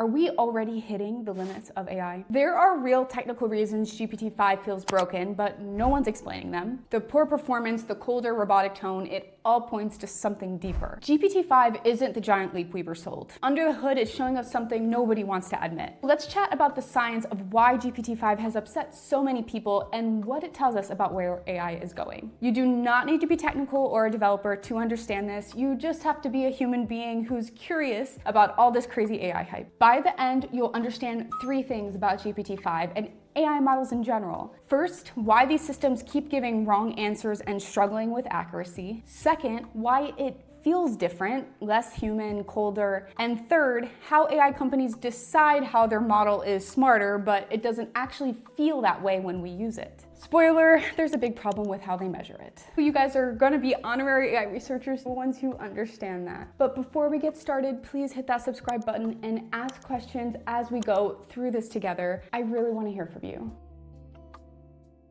Are we already hitting the limits of AI? There are real technical reasons GPT-5 feels broken, but no one's explaining them. The poor performance, the colder robotic tone, it all points to something deeper. GPT-5 isn't the giant leap we were sold. Under the hood, it's showing us something nobody wants to admit. Let's chat about the science of why GPT-5 has upset so many people and what it tells us about where AI is going. You do not need to be technical or a developer to understand this. You just have to be a human being who's curious about all this crazy AI hype. By the end, you'll understand 3 things about GPT-5 and AI models in general. First, why these systems keep giving wrong answers and struggling with accuracy. Second, why it feels different, less human, colder. And third, how AI companies decide how their model is smarter, but it doesn't actually feel that way when we use it. Spoiler, there's a big problem with how they measure it. You guys are gonna be honorary AI researchers, the ones who understand that. But before we get started, please hit that subscribe button and ask questions as we go through this together. I really wanna hear from you.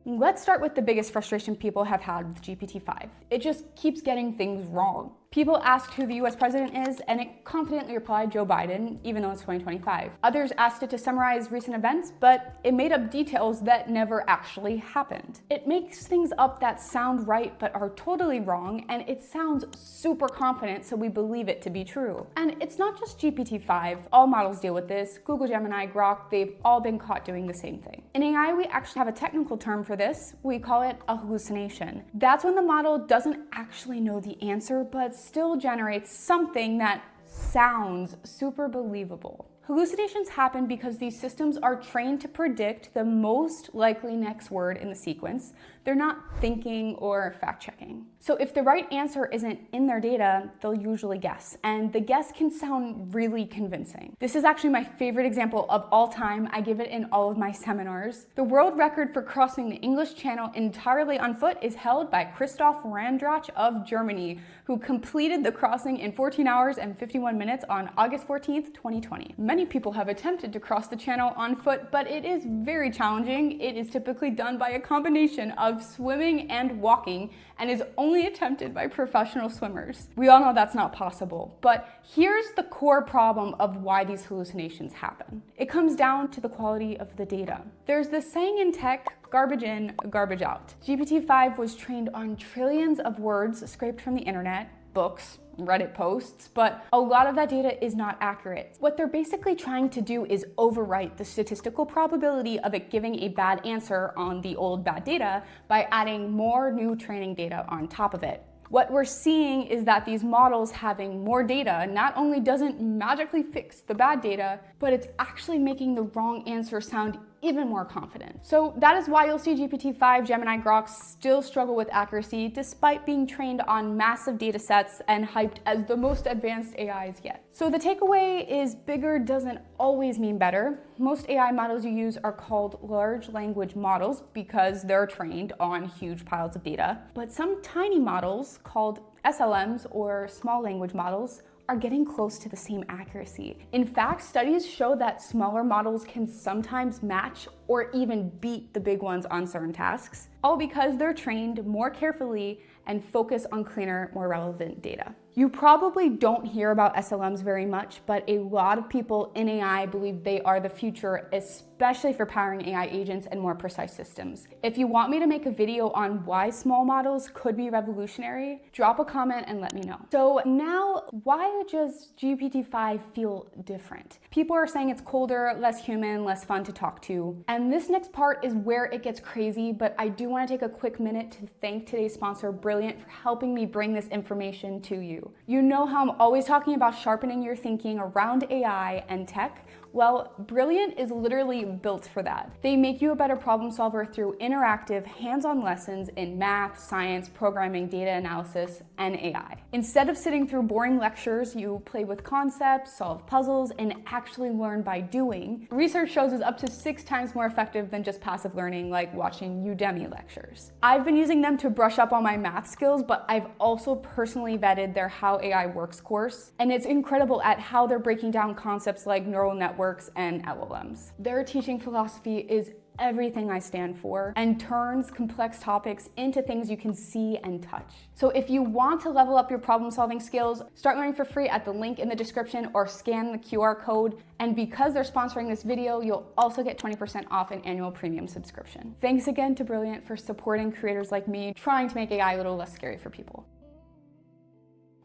Let's start with the biggest frustration people have had with GPT-5. It just keeps getting things wrong. People asked who the US president is, and it confidently replied Joe Biden, even though it's 2025. Others asked it to summarize recent events, but it made up details that never actually happened. It makes things up that sound right but are totally wrong, and it sounds super confident, so we believe it to be true. And it's not just GPT-5. All models deal with this. Google Gemini, Grok, they've all been caught doing the same thing. In AI, we actually have a technical term for this. We call it a hallucination. That's when the model doesn't actually know the answer, but still generates something that sounds super believable. Hallucinations happen because these systems are trained to predict the most likely next word in the sequence. They're not thinking or fact-checking. So if the right answer isn't in their data, they'll usually guess, and the guess can sound really convincing. This is actually my favorite example of all time. I give it in all of my seminars. The world record for crossing the English Channel entirely on foot is held by Christoph Randrach of Germany, who completed the crossing in 14 hours and 51 minutes on August 14th, 2020. Many people have attempted to cross the channel on foot, but it is very challenging. It is typically done by a combination of swimming and walking, and is only attempted by professional swimmers. We all know that's not possible, but here's the core problem of why these hallucinations happen. It comes down to the quality of the data. There's this saying in tech, garbage in, garbage out. GPT-5 was trained on trillions of words scraped from the internet, books, Reddit posts, but a lot of that data is not accurate. What they're basically trying to do is overwrite the statistical probability of it giving a bad answer on the old bad data by adding more new training data on top of it. What we're seeing is that these models having more data not only doesn't magically fix the bad data, but it's actually making the wrong answer sound even more confident. So that is why you'll see GPT-5, Gemini, Grok still struggle with accuracy despite being trained on massive data sets and hyped as the most advanced AIs yet. So the takeaway is bigger doesn't always mean better. Most AI models you use are called large language models because they're trained on huge piles of data. But some tiny models called SLMs or small language models are getting close to the same accuracy. In fact, studies show that smaller models can sometimes match or even beat the big ones on certain tasks, all because they're trained more carefully and focus on cleaner, more relevant data. You probably don't hear about SLMs very much, but a lot of people in AI believe they are the future, especially for powering AI agents and more precise systems. If you want me to make a video on why small models could be revolutionary, drop a comment and let me know. So now, why does GPT-5 feel different? People are saying it's colder, less human, less fun to talk to. And this next part is where it gets crazy, but I do want to take a quick minute to thank today's sponsor, Brilliant, for helping me bring this information to you. You know how I'm always talking about sharpening your thinking around AI and tech? Well, Brilliant is literally built for that. They make you a better problem solver through interactive, hands-on lessons in math, science, programming, data analysis, and AI. Instead of sitting through boring lectures, you play with concepts, solve puzzles, and actually learn by doing. Research shows it's up to 6 times more effective than just passive learning, like watching Udemy lectures. I've been using them to brush up on my math skills, but I've also personally vetted their How AI Works course, and it's incredible at how they're breaking down concepts like neural networks and LLMs. Their teaching philosophy is everything I stand for and turns complex topics into things you can see and touch. So if you want to level up your problem-solving skills, start learning for free at the link in the description or scan the QR code. And because they're sponsoring this video, you'll also get 20% off an annual premium subscription. Thanks again to Brilliant for supporting creators like me trying to make AI a little less scary for people.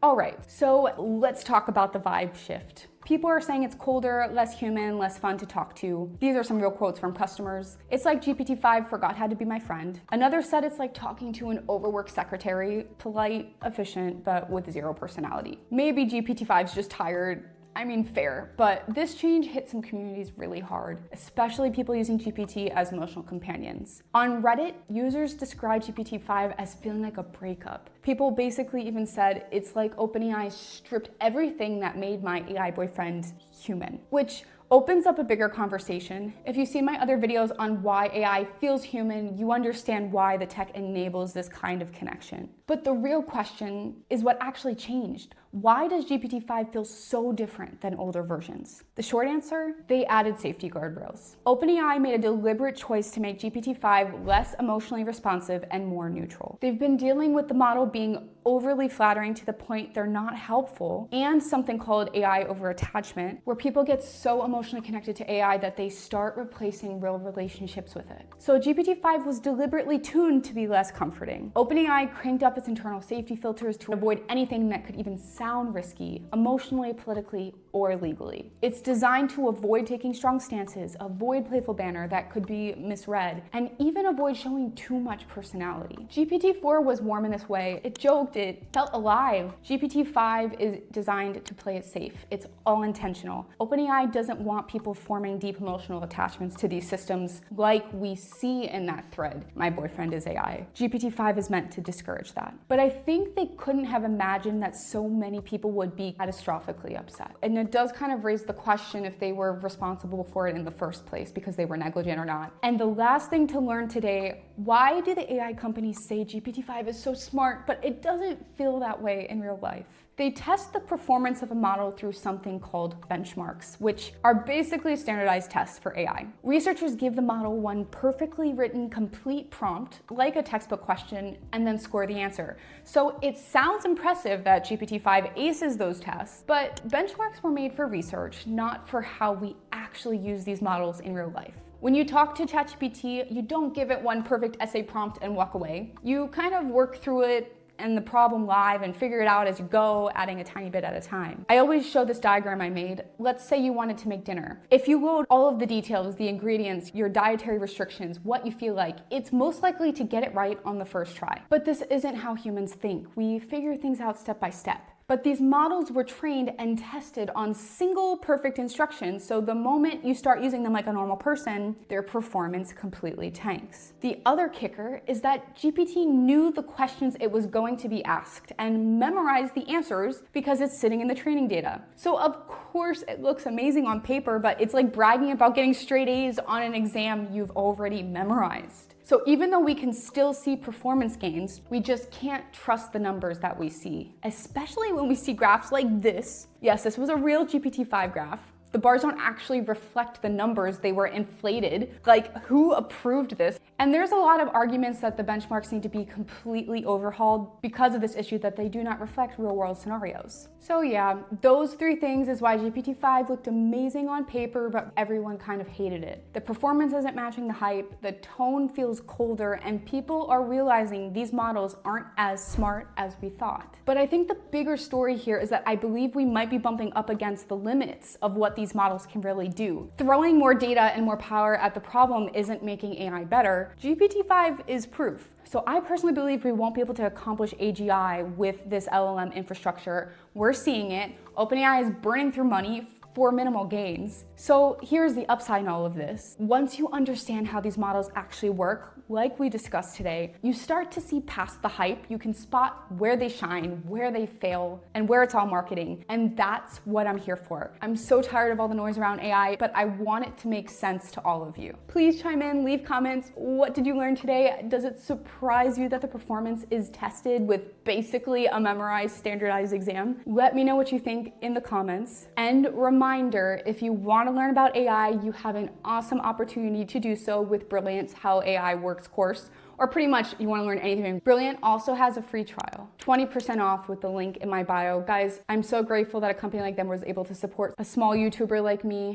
All right, so let's talk about the vibe shift. People are saying it's colder, less human, less fun to talk to. These are some real quotes from customers. It's like GPT-5 forgot how to be my friend. Another said it's like talking to an overworked secretary, polite, efficient, but with zero personality. Maybe GPT-5's just tired. I mean, fair, but this change hit some communities really hard, especially people using GPT as emotional companions. On Reddit, users described GPT-5 as feeling like a breakup. People basically even said it's like OpenAI stripped everything that made my AI boyfriend human, which opens up a bigger conversation. If you've seen my other videos on why AI feels human, you understand why the tech enables this kind of connection. But the real question is what actually changed. Why does GPT-5 feel so different than older versions? The short answer, they added safety guardrails. OpenAI made a deliberate choice to make GPT-5 less emotionally responsive and more neutral. They've been dealing with the model being overly flattering to the point they're not helpful, and something called AI over attachment, where people get so emotionally connected to AI that they start replacing real relationships with it. So GPT-5 was deliberately tuned to be less comforting. OpenAI cranked up its internal safety filters to avoid anything that could even sound risky, emotionally, politically, or legally. It's designed to avoid taking strong stances, avoid playful banter that could be misread, and even avoid showing too much personality. GPT-4 was warm in this way. It joked, it felt alive. GPT-5 is designed to play it safe. It's all intentional. OpenAI doesn't want people forming deep emotional attachments to these systems like we see in that thread, "My boyfriend is AI." GPT-5 is meant to discourage that. But I think they couldn't have imagined that so many people would be catastrophically upset. And it does kind of raise the question if they were responsible for it in the first place because they were negligent or not. And the last thing to learn today, why do the AI companies say GPT-5 is so smart, but it doesn't feel that way in real life? They test the performance of a model through something called benchmarks, which are basically standardized tests for AI. Researchers give the model one perfectly written, complete prompt, like a textbook question, and then score the answer. So it sounds impressive that GPT-5 aces those tests, but benchmarks were made for research, not for how we actually use these models in real life. When you talk to ChatGPT, you don't give it one perfect essay prompt and walk away. You kind of work through it and the problem live and figure it out as you go, adding a tiny bit at a time. I always show this diagram I made. Let's say you wanted to make dinner. If you load all of the details, the ingredients, your dietary restrictions, what you feel like, it's most likely to get it right on the first try. But this isn't how humans think. We figure things out step by step. But these models were trained and tested on single perfect instructions, so the moment you start using them like a normal person, their performance completely tanks. The other kicker is that GPT knew the questions it was going to be asked and memorized the answers because it's sitting in the training data. So of course it looks amazing on paper, but it's like bragging about getting straight A's on an exam you've already memorized. So even though we can still see performance gains, we just can't trust the numbers that we see, especially when we see graphs like this. Yes, this was a real GPT-5 graph. The bars don't actually reflect the numbers, they were inflated. Like, who approved this? And there's a lot of arguments that the benchmarks need to be completely overhauled because of this issue that they do not reflect real-world scenarios. So yeah, those three things is why GPT-5 looked amazing on paper, but everyone kind of hated it. The performance isn't matching the hype, the tone feels colder, and people are realizing these models aren't as smart as we thought. But I think the bigger story here is that I believe we might be bumping up against the limits of what these models can really do. Throwing more data and more power at the problem isn't making AI better. GPT-5 is proof. So I personally believe we won't be able to accomplish AGI with this LLM infrastructure. We're seeing it. OpenAI is burning through money for minimal gains. So here's the upside in all of this. Once you understand how these models actually work, like we discussed today, you start to see past the hype. You can spot where they shine, where they fail, and where it's all marketing. And that's what I'm here for. I'm so tired of all the noise around AI, but I want it to make sense to all of you. Please chime in, leave comments. What did you learn today? Does it surprise you that the performance is tested with basically a memorized, standardized exam? Let me know what you think in the comments. And remind reminder, if you want to learn about AI, you have an awesome opportunity to do so with Brilliant's How AI Works course, or pretty much you want to learn anything. Brilliant also has a free trial, 20% off with the link in my bio. Guys, I'm so grateful that a company like them was able to support a small YouTuber like me.